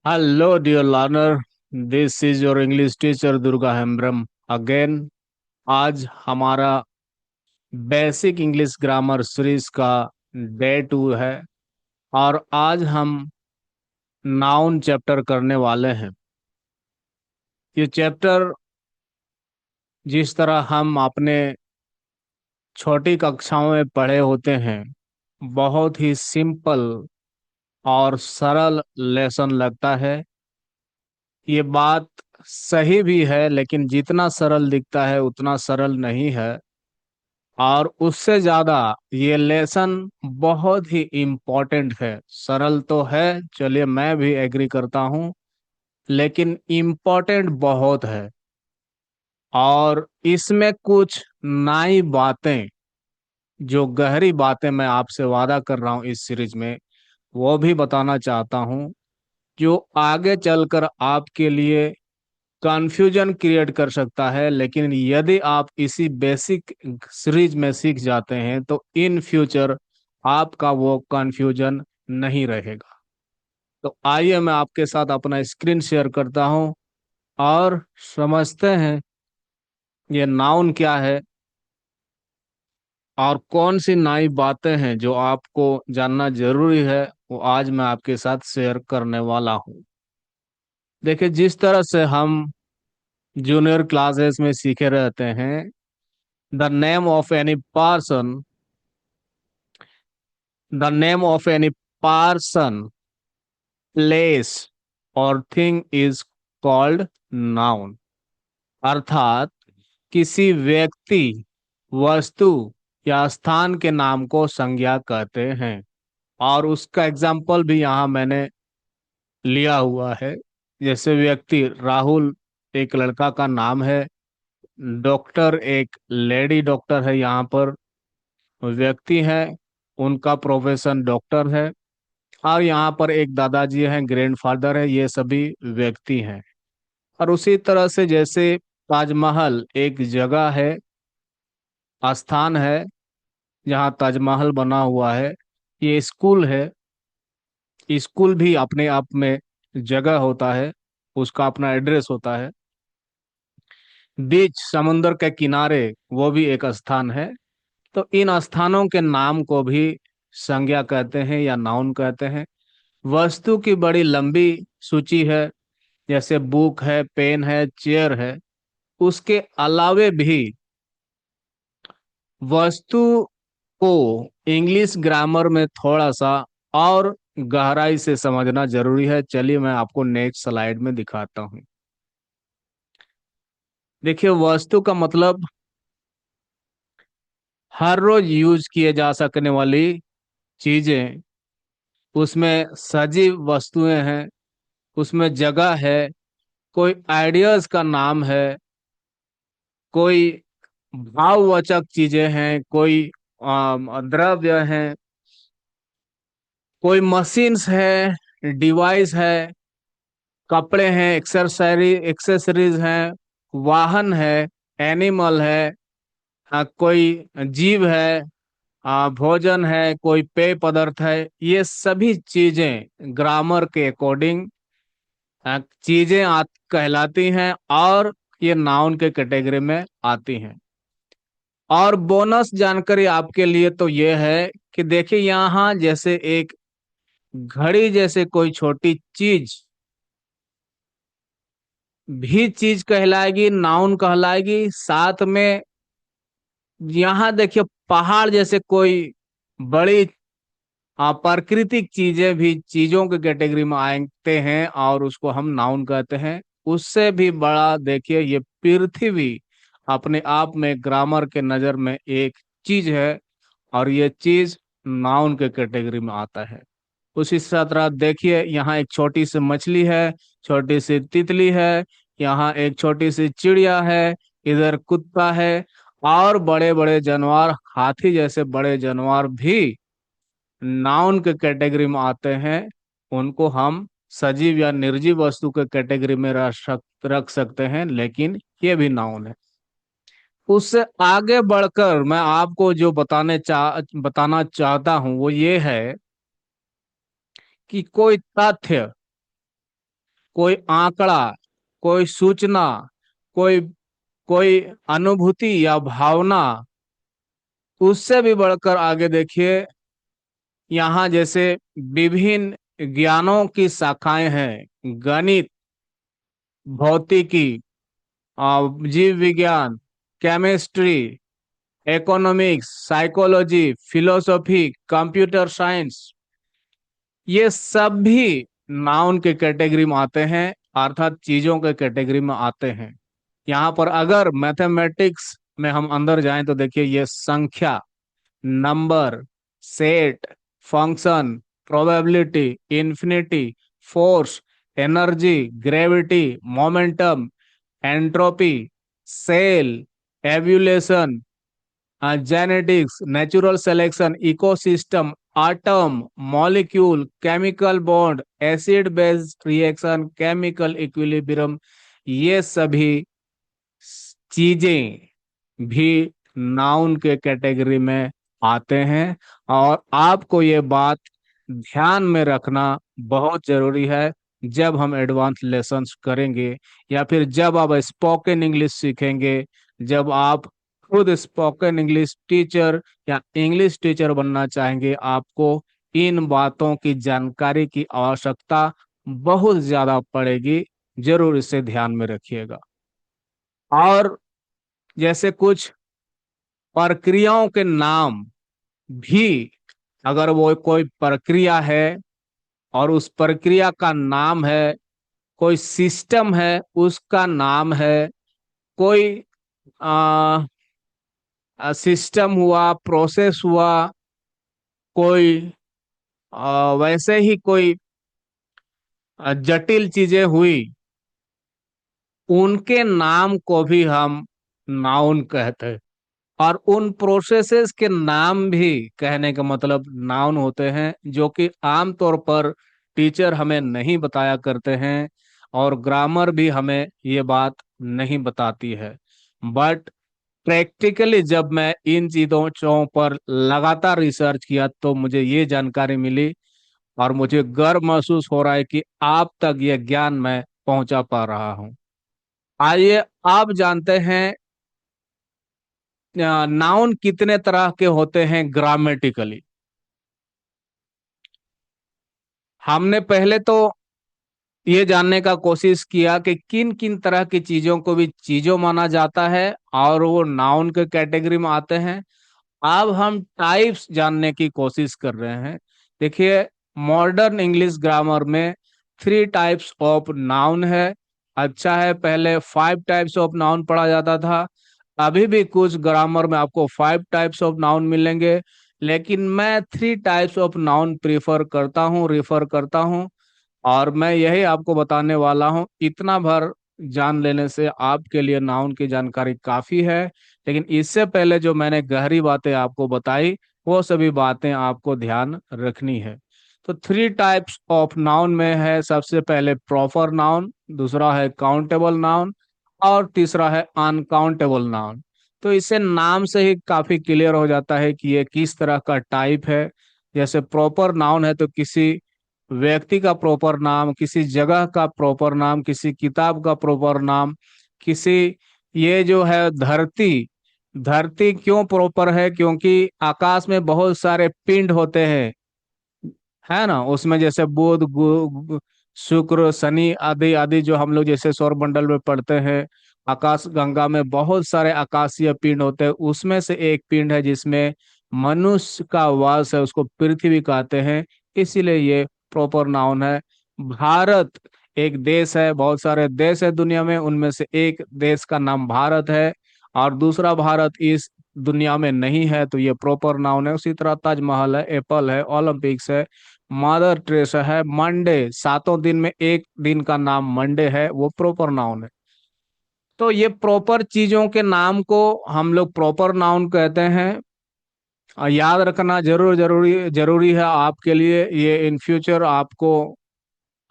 Hello, dear learner. This is your English teacher Durga Hembram again. आज हमारा basic English grammar series का day 2 है और आज हम नाउन चैप्टर करने वाले हैं। ये चैप्टर जिस तरह हम अपने छोटी कक्षाओं में पढ़े होते हैं, बहुत ही सिंपल और सरल लेसन लगता है। ये बात सही भी है, लेकिन जितना सरल दिखता है उतना सरल नहीं है। और उससे ज्यादा ये लेसन बहुत ही इम्पोर्टेंट है। सरल तो है, चलिए मैं भी एग्री करता हूँ, लेकिन इम्पोर्टेंट बहुत है। और इसमें कुछ नई बातें, जो गहरी बातें मैं आपसे वादा कर रहा हूँ इस सीरीज में, वो भी बताना चाहता हूँ, जो आगे चलकर आपके लिए कंफ्यूजन क्रिएट कर सकता है। लेकिन यदि आप इसी बेसिक सीरीज में सीख जाते हैं तो इन फ्यूचर आपका वो कंफ्यूजन नहीं रहेगा। तो आइए मैं आपके साथ अपना स्क्रीन शेयर करता हूं और समझते हैं ये नाउन क्या है और कौन सी नई बातें हैं जो आपको जानना जरूरी है, वो आज मैं आपके साथ शेयर करने वाला हूं। देखिए, जिस तरह से हम जूनियर क्लासेस में सीखे रहते हैं, the name of any person, the name of any person, place और thing is called noun। अर्थात किसी व्यक्ति, वस्तु या स्थान के नाम को संज्ञा कहते हैं। और उसका एग्जाम्पल भी यहाँ मैंने लिया हुआ है। जैसे व्यक्ति राहुल एक लड़का का नाम है, डॉक्टर एक लेडी डॉक्टर है, यहाँ पर व्यक्ति है, उनका प्रोफेशन डॉक्टर है। और यहाँ पर एक दादाजी हैं, ग्रैंडफादर है, ये सभी व्यक्ति हैं। और उसी तरह से जैसे ताजमहल एक जगह है, स्थान है जहाँ ताजमहल बना हुआ है। ये स्कूल है, स्कूल भी अपने आप में जगह होता है, उसका अपना एड्रेस होता है। बीच, समुंदर के किनारे, वो भी एक स्थान है। तो इन स्थानों के नाम को भी संज्ञा कहते हैं या नाउन कहते हैं। वस्तु की बड़ी लंबी सूची है, जैसे बुक है, पेन है, चेयर है। उसके अलावे भी वस्तु को इंग्लिश ग्रामर में थोड़ा सा और गहराई से समझना जरूरी है। चलिए मैं आपको नेक्स्ट स्लाइड में दिखाता हूँ। देखिए, वस्तु का मतलब हर रोज यूज किए जा सकने वाली चीजें, उसमें सजीव वस्तुएं हैं, उसमें जगह है, कोई आइडियाज का नाम है, कोई भाववाचक चीजें हैं, कोई द्रव्य हैं, कोई मशीन्स है, डिवाइस है, कपड़े हैं, एक्सेसरीज हैं, वाहन है, एनिमल है, कोई जीव है, भोजन है, कोई पेय पदार्थ है। ये सभी चीजें ग्रामर के अकॉर्डिंग चीजें कहलाती हैं और ये नाउन के कैटेगरी में आती हैं। और बोनस जानकारी आपके लिए तो ये है कि देखिए, यहाँ जैसे एक घड़ी जैसे कोई छोटी चीज भी चीज कहलाएगी, नाउन कहलाएगी। साथ में यहाँ देखिए, पहाड़ जैसे कोई बड़ी प्राकृतिक चीजें भी चीजों के कैटेगरी में आते हैं और उसको हम नाउन कहते हैं। उससे भी बड़ा देखिए, ये पृथ्वी अपने आप में ग्रामर के नजर में एक चीज है और ये चीज नाउन के कैटेगरी में आता है। उसी तरह देखिए, यहाँ एक छोटी सी मछली है, छोटी सी तितली है, यहाँ एक छोटी सी चिड़िया है, इधर कुत्ता है। और बड़े बड़े जानवर, हाथी जैसे बड़े जानवर भी नाउन के कैटेगरी में आते हैं। उनको हम सजीव या निर्जीव वस्तु के कैटेगरी में रख सकते हैं, लेकिन ये भी नाउन है। उससे आगे बढ़कर मैं आपको जो बताना चाहता हूं वो ये है कि कोई तथ्य कोई आंकड़ा, कोई सूचना, कोई कोई अनुभूति या भावना। उससे भी बढ़कर आगे देखिए, यहाँ जैसे विभिन्न ज्ञानों की शाखाएं हैं, गणित, भौतिकी, जीव विज्ञान, chemistry, economics, psychology, philosophy, computer science, ये सब भी नाउन के कैटेगरी में आते हैं, अर्थात चीजों के कैटेगरी में आते हैं। यहाँ पर अगर मैथमेटिक्स में हम अंदर जाएं तो देखिए, ये संख्या, number, set, function, probability, infinity, force, energy, gravity, momentum, entropy, cell, evolution, genetics, natural selection, ecosystem, atom, molecule, chemical bond, acid base reaction, chemical equilibrium, ये सभी चीजें भी नाउन के कैटेगरी में आते हैं। और आपको ये बात ध्यान में रखना बहुत जरूरी है, जब हम एडवांस लेसन्स करेंगे या फिर जब आप स्पोकन इंग्लिश सीखेंगे, जब आप खुद स्पोकन इंग्लिश टीचर या इंग्लिश टीचर बनना चाहेंगे, आपको इन बातों की जानकारी की आवश्यकता बहुत ज्यादा पड़ेगी। जरूर इसे ध्यान में रखिएगा। और जैसे कुछ प्रक्रियाओं के नाम भी, अगर वो कोई प्रक्रिया है और उस प्रक्रिया का नाम है, कोई सिस्टम है उसका नाम है, कोई सिस्टम हुआ, प्रोसेस हुआ, कोई वैसे ही कोई जटिल चीजें हुई, उनके नाम को भी हम नाउन कहते हैं। और उन प्रोसेसेस के नाम भी कहने का मतलब नाउन होते हैं, जो कि आमतौर पर टीचर हमें नहीं बताया करते हैं और ग्रामर भी हमें ये बात नहीं बताती है। बट प्रैक्टिकली जब मैं इन चीजों पर लगातार रिसर्च किया तो मुझे ये जानकारी मिली और मुझे गर्व महसूस हो रहा है कि आप तक ये ज्ञान मैं पहुंचा पा रहा हूं। आइए आप जानते हैं नाउन कितने तरह के होते हैं ग्रामेटिकली। हमने पहले तो ये जानने का कोशिश किया कि किन किन तरह की चीजों को भी चीजों माना जाता है और वो नाउन के कैटेगरी में आते हैं। अब हम टाइप्स जानने की कोशिश कर रहे हैं। देखिए, मॉडर्न इंग्लिश ग्रामर में 3 टाइप्स ऑफ नाउन है। अच्छा है, पहले 5 टाइप्स ऑफ नाउन पढ़ा जाता था। अभी भी कुछ ग्रामर में आपको 5 टाइप्स ऑफ नाउन मिलेंगे, लेकिन मैं 3 टाइप्स ऑफ नाउन प्रीफर करता हूँ, रिफर करता हूँ। और मैं यही आपको बताने वाला हूँ। इतना भर जान लेने से आपके लिए नाउन की जानकारी काफी है। लेकिन इससे पहले जो मैंने गहरी बातें आपको बताई, वो सभी बातें आपको ध्यान रखनी है। तो 3 टाइप्स ऑफ नाउन में है, सबसे पहले प्रॉपर नाउन, दूसरा है काउंटेबल नाउन और तीसरा है अनकाउंटेबल नाउन। तो इसे नाम से ही काफी क्लियर हो जाता है कि ये किस तरह का टाइप है। जैसे प्रॉपर नाउन है तो किसी व्यक्ति का प्रॉपर नाम, किसी जगह का प्रॉपर नाम, किसी किताब का प्रॉपर नाम, किसी, ये जो है धरती, धरती क्यों प्रॉपर है? क्योंकि आकाश में बहुत सारे पिंड होते हैं, है ना। उसमें जैसे बुध, शुक्र, शनि आदि आदि, जो हम लोग जैसे सौर मंडल में पढ़ते हैं। आकाश गंगा में बहुत सारे आकाशीय पिंड होते हैं, उसमें से एक पिंड है जिसमें मनुष्य का वास है, उसको पृथ्वी कहते हैं। इसीलिए ये प्रॉपर नाउन है। भारत एक देश है, बहुत सारे देश है दुनिया में, उनमें से एक देश का नाम भारत है और दूसरा भारत इस दुनिया में नहीं है, तो ये प्रॉपर नाउन है। उसी तरह ताजमहल है, एप्पल है, ओलंपिक्स है, मदर टेरेसा है, मंडे, 7 दिन में एक दिन का नाम मंडे है, वो प्रॉपर नाउन है। तो ये प्रॉपर चीजों के नाम को हम लोग प्रॉपर नाउन कहते हैं। और याद रखना जरूर जरूरी जरूरी है आपके लिए, ये इन फ्यूचर आपको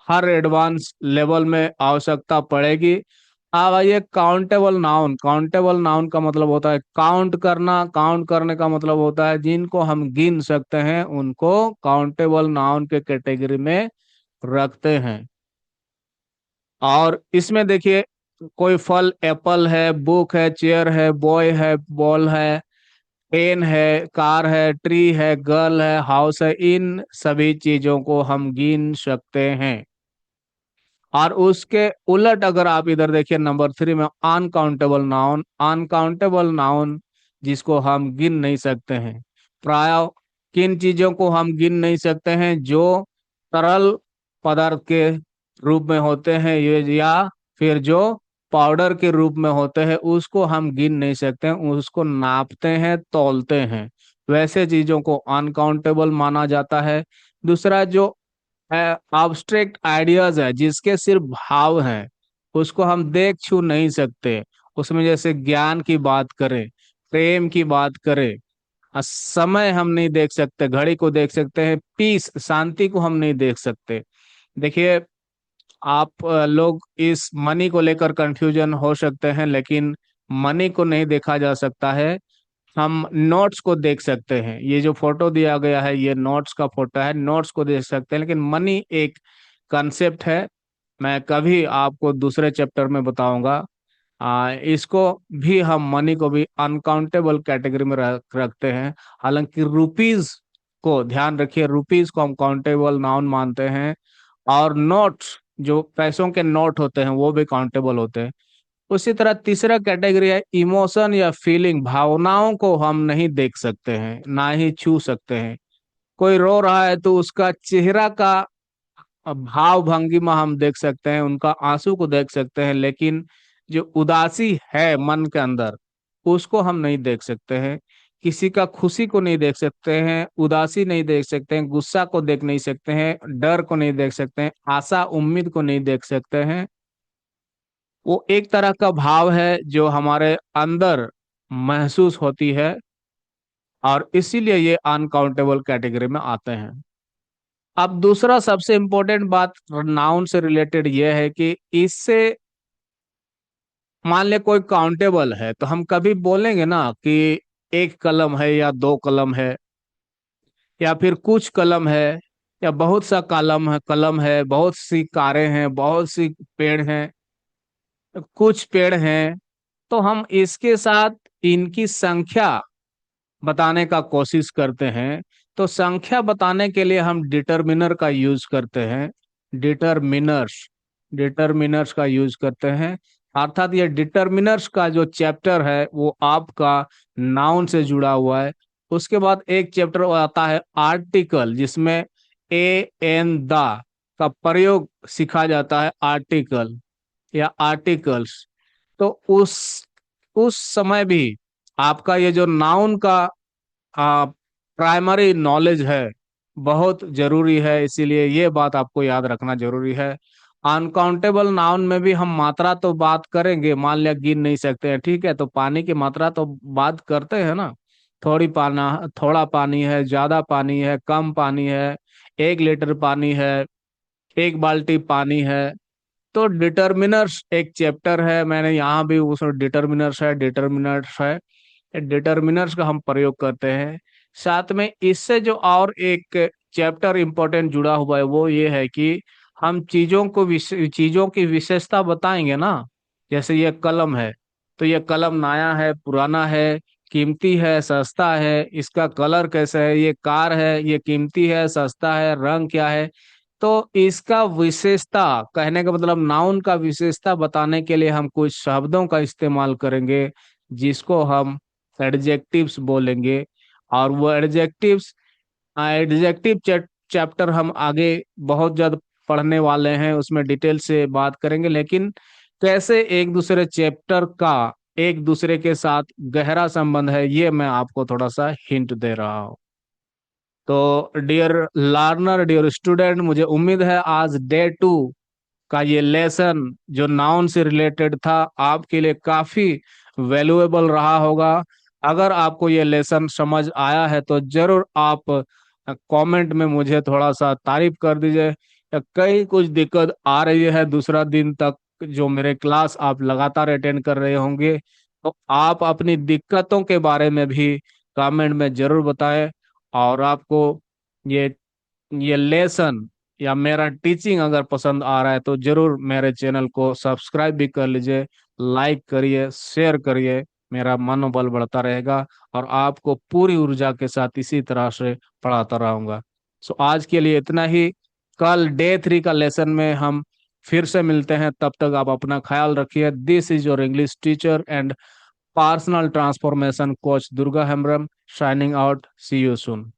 हर एडवांस लेवल में आवश्यकता पड़ेगी। अब आइए काउंटेबल नाउन। काउंटेबल नाउन का मतलब होता है काउंट करना। काउंट करने का मतलब होता है जिनको हम गिन सकते हैं, उनको काउंटेबल नाउन के कैटेगरी में रखते हैं। और इसमें देखिए, कोई फल एप्पल है, बुक है, चेयर है, बॉय है, बॉल है, पेन है, कार है, ट्री है, गर्ल है, हाउस है, इन सभी चीजों को हम गिन सकते हैं। और उसके उलट अगर आप इधर देखिए नंबर 3 में, अनकाउंटेबल नाउन। अनकाउंटेबल नाउन जिसको हम गिन नहीं सकते हैं। प्राय किन चीजों को हम गिन नहीं सकते हैं? जो तरल पदार्थ के रूप में होते हैं ये, या फिर जो पाउडर के रूप में होते हैं, उसको हम गिन नहीं सकते हैं, उसको नापते हैं, तौलते हैं। वैसे चीजों को अनकाउंटेबल माना जाता है। दूसरा, जो एब्स्ट्रैक्ट आइडियाज है, जिसके सिर्फ भाव हैं, उसको हम देख छू नहीं सकते। उसमें जैसे ज्ञान की बात करें, प्रेम की बात करें, समय हम नहीं देख सकते, घड़ी को देख सकते हैं, पीस शांति को हम नहीं देख सकते। देखिए, आप लोग इस मनी को लेकर कंफ्यूजन हो सकते हैं, लेकिन मनी को नहीं देखा जा सकता है। हम नोट्स को देख सकते हैं। ये जो फोटो दिया गया है, ये नोट्स का फोटो है, नोट्स को देख सकते हैं, लेकिन मनी एक कंसेप्ट है। मैं कभी आपको दूसरे चैप्टर में बताऊंगा। इसको भी, हम मनी को भी अनकाउंटेबल कैटेगरी में रखते हैं। हालांकि रुपीज को ध्यान रखिए, रुपीज को हम काउंटेबल नाउन मानते हैं। और नोट्स, जो पैसों के नोट होते हैं, वो भी काउंटेबल होते हैं। उसी तरह तीसरा कैटेगरी है इमोशन या फीलिंग। भावनाओं को हम नहीं देख सकते हैं, ना ही छू सकते हैं। कोई रो रहा है तो उसका चेहरा का भाव भंगिमा हम देख सकते हैं, उनका आंसू को देख सकते हैं, लेकिन जो उदासी है मन के अंदर, उसको हम नहीं देख सकते हैं। किसी का खुशी को नहीं देख सकते हैं, उदासी नहीं देख सकते हैं, गुस्सा को देख नहीं सकते हैं, डर को नहीं देख सकते हैं, आशा उम्मीद को नहीं देख सकते हैं। वो एक तरह का भाव है जो हमारे अंदर महसूस होती है, और इसीलिए ये अनकाउंटेबल कैटेगरी में आते हैं। अब दूसरा सबसे इम्पोर्टेंट बात नाउन से रिलेटेड ये है कि इससे, मान ले कोई काउंटेबल है, तो हम कभी बोलेंगे ना कि एक कलम है, या दो कलम है, या फिर कुछ कलम है, या बहुत सा कलम है, बहुत सी कारें हैं, बहुत सी पेड़ हैं, कुछ पेड़ हैं। तो हम इसके साथ इनकी संख्या बताने का कोशिश करते हैं। तो संख्या बताने के लिए हम डिटरमिनर का यूज करते हैं। डिटरमिनर्स डिटरमिनर्स का यूज करते हैं। अर्थात ये डिटरमिनर्स का जो चैप्टर है वो आपका नाउन से जुड़ा हुआ है। उसके बाद एक चैप्टर आता है आर्टिकल, जिसमें ए एन द का प्रयोग सिखा जाता है, आर्टिकल या आर्टिकल्स। तो उस समय भी आपका ये जो नाउन का प्राइमरी नॉलेज है, बहुत जरूरी है। इसीलिए ये बात आपको याद रखना जरूरी है। अनकाउंटेबल नाउन में भी हम मात्रा तो बात करेंगे, मान लिया गिन नहीं सकते हैं, ठीक है, तो पानी की मात्रा तो बात करते हैं ना। थोड़ा पानी है, ज्यादा पानी है, कम पानी है, 1 लीटर पानी है, 1 बाल्टी पानी है। तो डिटर्मिनर्स एक चैप्टर है, मैंने यहाँ भी उसमें डिटर्मिनर्स है। डिटर्मिनर्स का हम प्रयोग करते हैं। साथ में इससे जो और एक चैप्टर इंपॉर्टेंट जुड़ा हुआ है, वो ये है कि हम चीजों की विशेषता बताएंगे ना। जैसे ये कलम है, तो ये कलम नया है, पुराना है, कीमती है, सस्ता है, इसका कलर कैसा है। ये कार है, ये कीमती है, सस्ता है, रंग क्या है। तो इसका विशेषता कहने का मतलब, नाउन का विशेषता बताने के लिए हम कुछ शब्दों का इस्तेमाल करेंगे, जिसको हम एडजेक्टिव्स बोलेंगे। और वो एडजेक्टिव चैप्टर हम आगे बहुत ज्यादा पढ़ने वाले हैं, उसमें डिटेल से बात करेंगे। लेकिन कैसे एक दूसरे चैप्टर का एक दूसरे के साथ गहरा संबंध है, ये मैं आपको थोड़ा सा हिंट दे रहा हूँ। तो डियर लर्नर, डियर स्टूडेंट, मुझे उम्मीद है आज डे 2 का ये लेसन जो नाउन से रिलेटेड था, आपके लिए काफी वैल्यूएबल रहा होगा। अगर आपको ये लेसन समझ आया है तो जरूर आप कमेंट में मुझे थोड़ा सा तारीफ कर दीजिए। या कहीं कुछ दिक्कत आ रही है, दूसरा दिन तक जो मेरे क्लास आप लगातार अटेंड कर रहे होंगे, तो आप अपनी दिक्कतों के बारे में भी कमेंट में जरूर बताएं। और आपको ये ये लेसन या मेरा टीचिंग अगर पसंद आ रहा है तो जरूर मेरे चैनल को सब्सक्राइब भी कर लीजिए, लाइक करिए, शेयर करिए। मेरा मनोबल बढ़ता रहेगा और आपको पूरी ऊर्जा के साथ इसी तरह से पढ़ाता रहूंगा। सो आज के लिए इतना ही। कल डे 3 का लेसन में हम फिर से मिलते हैं। तब तक आप अपना ख्याल रखिए। This is your English teacher and personal transformation coach Durga Hembram, signing out. See you soon.